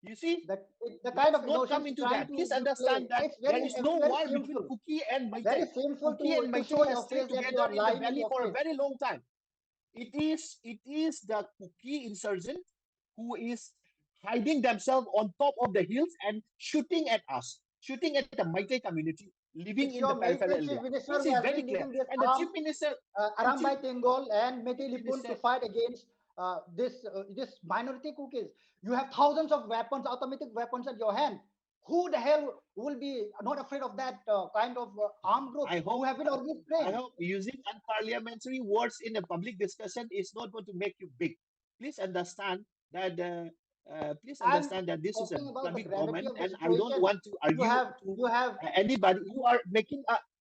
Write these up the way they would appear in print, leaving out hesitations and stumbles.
You see, the kind let's of not come emotions into trying that. to Please you play. understand that It's there is no very war between shameful. Kuki and Very Maitai. shameful Kuki and to show Maitai in has your stayed face that you together are in the lying in valley your for a face. very long time. It is the Kuki insurgent who is hiding themselves on top of the hills and shooting at us, shooting at the Maitai community living It's in the your peripheral Meitei area. chief minister This who is has very been clear. leading this And the armed chief minister and Aram chief by Tengol and Meitei Lipun minister to fight against this minority cookies. You have thousands of weapons, automatic weapons at your hand. Who the hell will be not afraid of that kind of armed groups I who hope have been already I trained? hope using unparliamentary words in a public discussion is not going to make you big. Please understand that I'm this is an talking about the Islamic gravity government, of the and I don't situation. want to You argue have to you have anybody.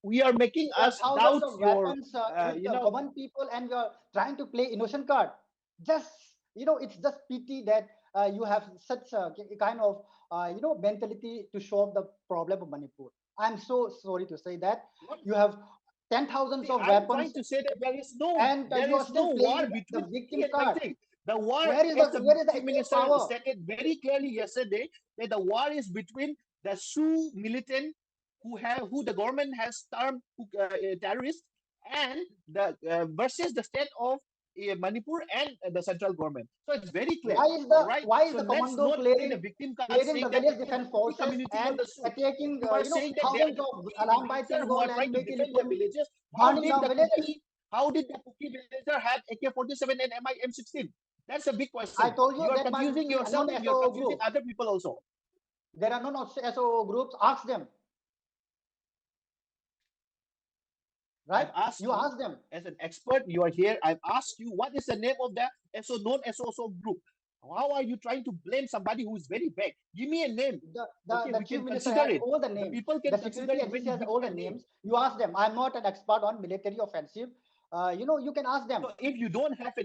We are making you have us thousands doubt of your weapons uh, with you know common people, and you're trying to play innocent card. Just it's just pity that you have such a kind of mentality to solve the problem of Manipur. I'm so sorry to say that what you have ten thousands see. of I'm trying weapons, to say that and there you are is still no war playing the between victim Kuki and card. Maitai. The war, as the Where is the chief actual minister power? stated very clearly yesterday, that the war is between the Sioux militant who the government has termed terrorists, and the versus the state of Manipur and the central government. So it's very clear. All right. Why is So the let's commando not play the clearing victim card, clearing saying the that it village is the defense Kuki forces community, not and the Sioux. attacking You are saying that they are thousands the of Kuki Alambai villager who Tengol are trying and to Meitei defend their Lipun villages. burning down villages? How did the Kuki villager have AK-47 and MI-M16? That's a big I question. told you You are that might confusing be a yourself and you're non-SOO confusing group. other people also. There are non-SOO groups. Ask them, right? I've asked You you ask them. as an expert, you are here. I've asked you what is the name of the non-SOSO group. How are you trying to blame somebody who is very bad? Give me a name. Okay, The we chief can minister consider has it. all the The names. people can The consider security it when agency you has give all me the a name. names. You ask them. I'm not an expert on military offensive. You can ask them. So if you don't have a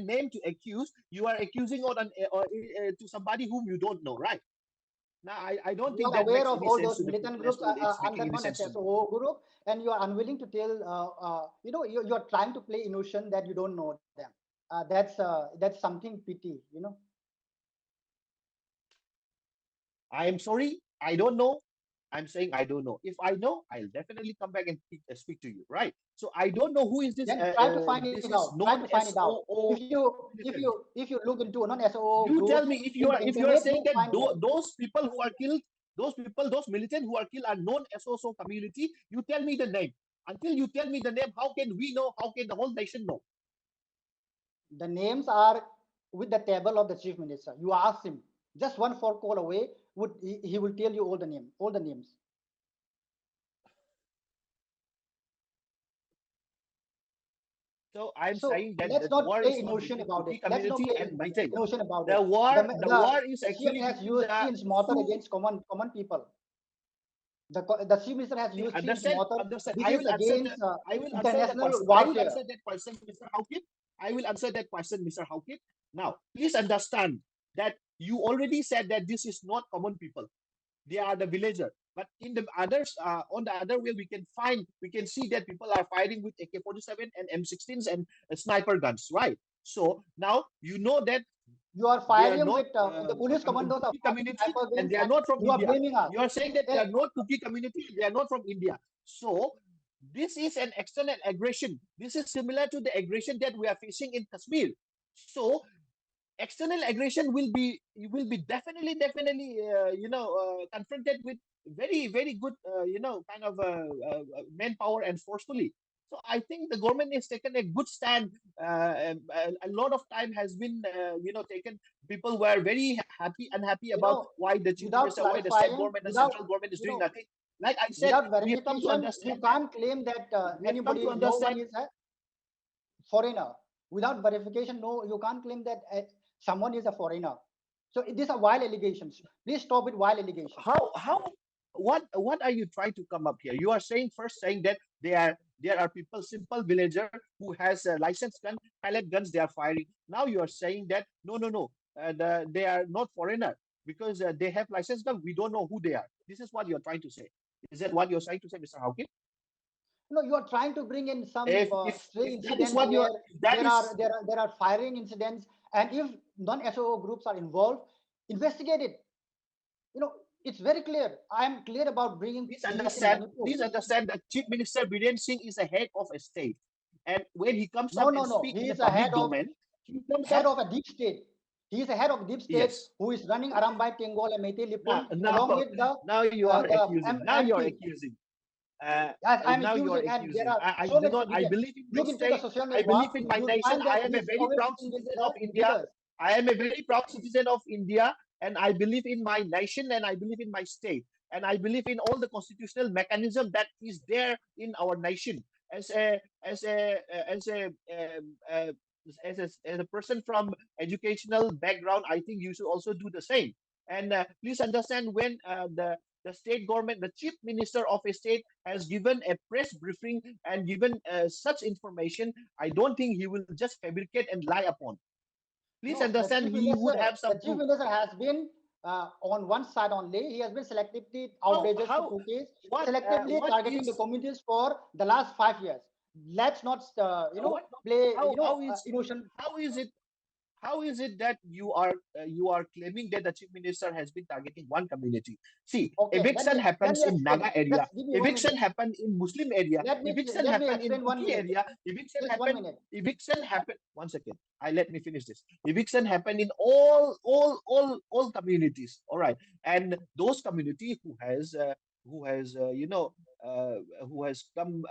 name, to accuse, you are accusing to somebody whom you don't know, right? Now, I don't You think are that aware makes of any all sense those to the militant people as groups well. It's under making any sense to me. non-SSO group, and you are unwilling to tell. You're trying to play illusion that you don't know them. That's something pity. I am sorry, I don't know. I'm saying I don't know. If I know, I'll definitely come back and speak to you, right? So I don't know who is this. Then try to find it This out. is Try to known find it as out. If OO militant. you look into non-SOO You tell groups me if in the you are internet, saying you'll that find them. those people who are killed, those militant who are killed are known SOSO community. You tell me the name. Until you tell me the name, how can we know? How can the whole nation know? The names are with the table of the chief minister. You ask him. Just one phone call away, he will tell you all the names. So I'm So saying that let's the not war play is not emotion between about it. Kuki Let's not community play and Maitai. emotion about it. The war, the war is The chief actually has between used the its mortar Sioux. against common people. The chief minister has See, used its understand, mortar, understand. which is against I will answer the international question. I will warfare. answer that question, Mr. Haokip. I will answer that question, Mr. Haokip. Now, please understand that you already said that this is not common people. They are the villager. But in the others, on the other way, we can see that people are firing with AK-47 and M16s and sniper guns, right? So now you know that You are they are firing not with the police commandos are Kuki firing community, sniper and guns, they are and not from you are India. blaming us. You are saying that they Eh, are not Kuki community, they are not from India. So this is an external aggression. This is similar to the aggression that we are facing in Kashmir. So external aggression will be definitely confronted with very good kind of manpower and forcefully. So I think the government has taken a good stand. A lot of time has been taken. People were very unhappy you about know, why the chief without minister, why the state clarifying, government and without central government is you doing know, nothing. Like I said, without we have come to verification, you understand that can't claim that we have come to no one understand is a foreigner. Without verification, no, you can't claim that someone is a foreigner. So these are wild allegations. Please stop with wild allegations. how what are you trying to come up here? You are saying that there are people, simple villager who has a licensed gun, pellet guns, they are firing. Now you are saying that no, they are not foreigner because they have licensed gun, we don't know who they are. This is what you're trying to say. Is that what you're trying to say, Mr. Hawkins? You are trying to bring in some stray If that is incidents what you're where if that is there are firing incidents, and if non-SOO groups are involved, Investigate it. You know, it's very clear. I am clear about bringing Please peace in understand, Manipur. please understand that Chief Minister Biren Singh is a head of a state. And when he comes No, up no, and no. speak He in a is a public domain, he comes head up, of a deep state. He is a head of deep state yes. who is running Arambai, Tengol, and Meitei Now, Lipun now, along with now you are accusing. Now you are MP. accusing. Uh, Yes, I'm Now you are accusing, and there accusing. are I so do many not. I evidence. believe in my Look into the state. social I network. believe in my You'll nation. find I that am a he's very always proud sitting with citizen the of India. leaders. I am a very proud citizen of India, and I believe in my nation, and I believe in my state, and I believe in all the constitutional mechanism that is there in our nation. As a as a as a as a person from educational background, I think you should also do the same. And please understand, when the state government, the chief minister of a state, has given a press briefing and given such information, I don't think he will just fabricate and lie upon. Please No, understand, he would have the some chief proof. minister has been on one side only. He has been selectively How outrageous to how cookies, what selectively targeting the is communities for the last 5 years. Let's not, what play, how is emotion. how is it how is it that you are claiming that the chief minister has been targeting one community? See, Okay, eviction let happens me in explain. Naga area, Just give me one eviction minute. happen in Muslim area, eviction Let me happen in explain one Kuki minute. area, eviction Just one happen minute. eviction happen. One second, I let me finish this. Eviction happen in all communities. All right, and those community who has who has come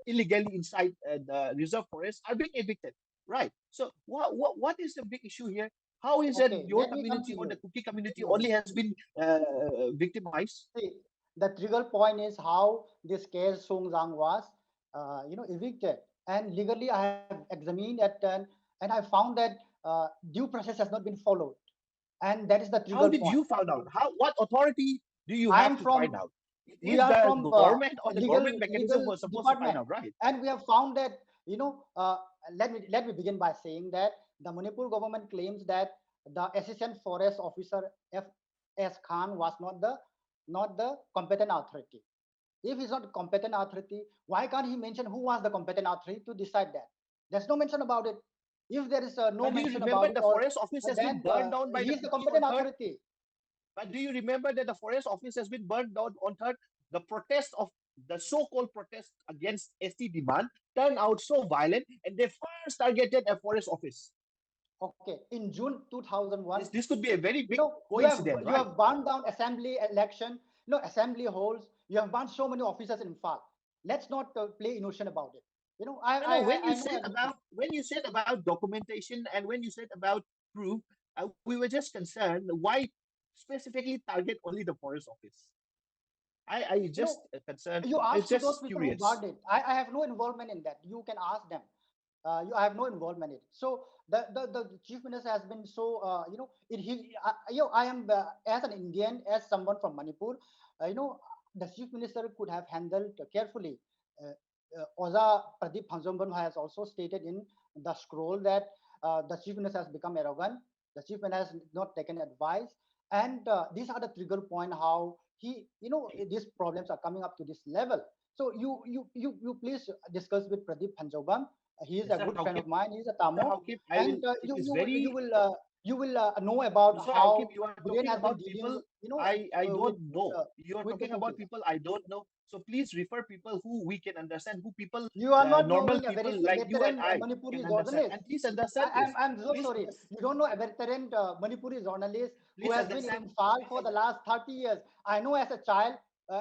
illegally inside the reserve forest are being evicted. Right. So what is the big issue here? How is it Okay, your let me come to community or you. the Kuki community No, only has been victimized? see, the trigger point is how this case Song Zhang was, evicted. And legally, I have examined it, and I found that due process has not been followed. And that is the How trigger did point. you find out? How what authority do you I have am to find from, out? It we is are the from government or the government mechanism legal was supposed to find department, out, right? and we have found that, let me begin by saying that the Manipur government claims that the assistant forest officer F.S. Khan was not the competent authority. If he's not a competent authority, why can't he mention who was the competent authority to decide that? There's no mention about it. If there is no But do you mention remember about it, the or forest office has been then burned down by he the is the Kuki on competent third? authority. But do you remember that the forest office has been burned down on third? The protest of the so-called protest against ST demand turned out so violent, and they first targeted a forest office. Okay, in June 2001, This could be a very you big know you have coincidence, you right? have burned down assembly election, assembly halls. You have burned so many offices in Fal. Let's not play innocent about it. I No, no. I, I know everything. When you said about documentation and when you said about proof, we were just concerned why specifically target only the forest office. I you know just concerned. you It's ask to those just people who curious. burned it. I have no involvement in that. You can ask them. I have no involvement in it. So the chief minister has been so, I am, as an Indian, as someone from Manipur, the chief minister could have handled carefully. Uh, Oza Pradeep Phangzongbam has also stated in the scroll that the chief minister has become arrogant. The chief minister has not taken advice, and these are the trigger point how these problems are coming up to this level. So you please discuss with Pradeep Phangzongbam. He is a Mr. good friend of Haokip, mine. He's a Mr. Tamo, Haokip, I will. and It is you will know about Mr. Haokip, how you are Britain talking has been about dealing people with I with don't know. You are the talking about cookies. people I don't know. So please refer people who we can understand, who people, You are not normal knowing a people very like you and veteran I Manipuri can understand. journalist. And please understand this. I'm so Please, sorry. You don't know a veteran Manipuri journalist who please has been understand. in Imphal for the last 30 years. I know as a child,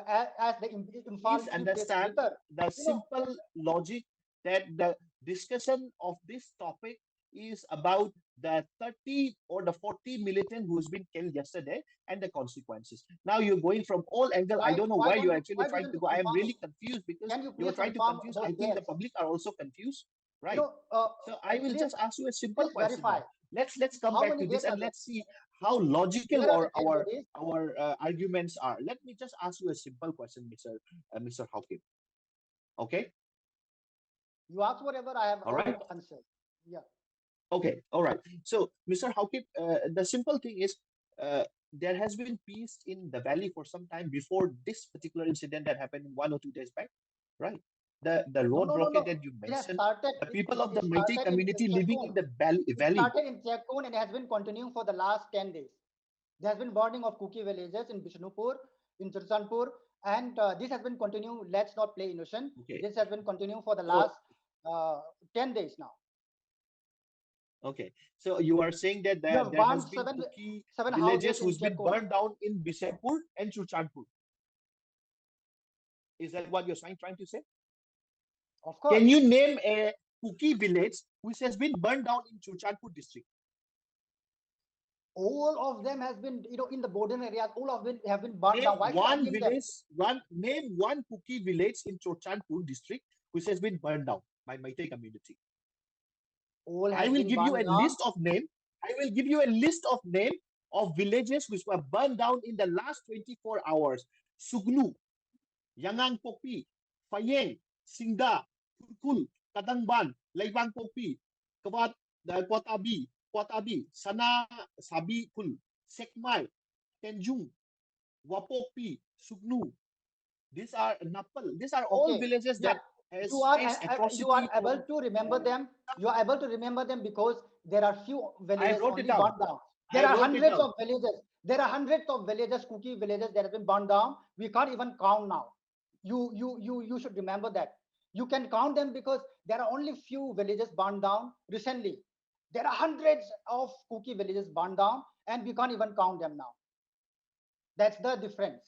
as the Please Imphal chief understand editor. the You know, simple logic that the discussion of this topic is about the 30 or the 40 militant who's been killed yesterday and the consequences. Now you're going from all angle. I don't know where you're actually why trying don't to you go. I am confirm? really confused because Can you you're please trying to confirm confuse. I those think the deaths? public are also confused, You right? know, So I will please just ask you a simple please question verify now. Let's come how back many to this deaths and are there. let's see how logical Where are the or dead bodies? our arguments are. Let me just ask you a simple question, Mr. Hawking. Okay, You ask whatever I have all right. answered. Yeah. Okay, all right. So, Mr. Haokip, the simple thing is, there has been peace in the valley for some time before this particular incident that happened 1 or 2 days back, right? The No, road no, no, blockade no. that you It has mentioned, started. the people of the It Meitei started in community living in Chekun. the valley, It started in Chekun and has been continuing for the last 10 days. There has been burning of Kuki villages in Bishnupur, in Churchandpur, and this has been continuing. Let's not play innocent. Okay. This has been continuing for the So, last uh, 10 days now. okay. So you are saying that You there, have there has burned been Kuki seven villages houses in who's been Cherkol. burned down in Bisepur and Churchandpur. Is that what you're trying to say? Of Can course, you name a Kuki village which has been burned down in Churchandpur district? all of them has been, in the border areas, all of them have been burned Name down. Why should I one name them? village, name one Kuki village in Churchandpur district which has been burned down by Meitei community. All I has will been give you burned a down. list of name. I will give you a list of name of villages which were burned down in the last 24 hours. Sugnu, Yangang Popi, Fayeng, Singda, Kurkul, Katangban, Laibang Popi, Kawat, Kuatabi, Sana Sabi Kul, Sekmai, Tenjung, Wapopi, Sugnu. These are Napal. These are all Okay, villages yeah, that has faced you are atrocity able from. to remember them. You are able to remember them because there are few I villages wrote it only down. burned down. I There are wrote it hundreds down. of villages. There are hundreds of villages, Kuki villages that have been burned down. We can't even count now. You should remember that. You can count them because there are only few villages burned down recently. There are hundreds of Kuki villages burned down, and we can't even count them now. That's the difference.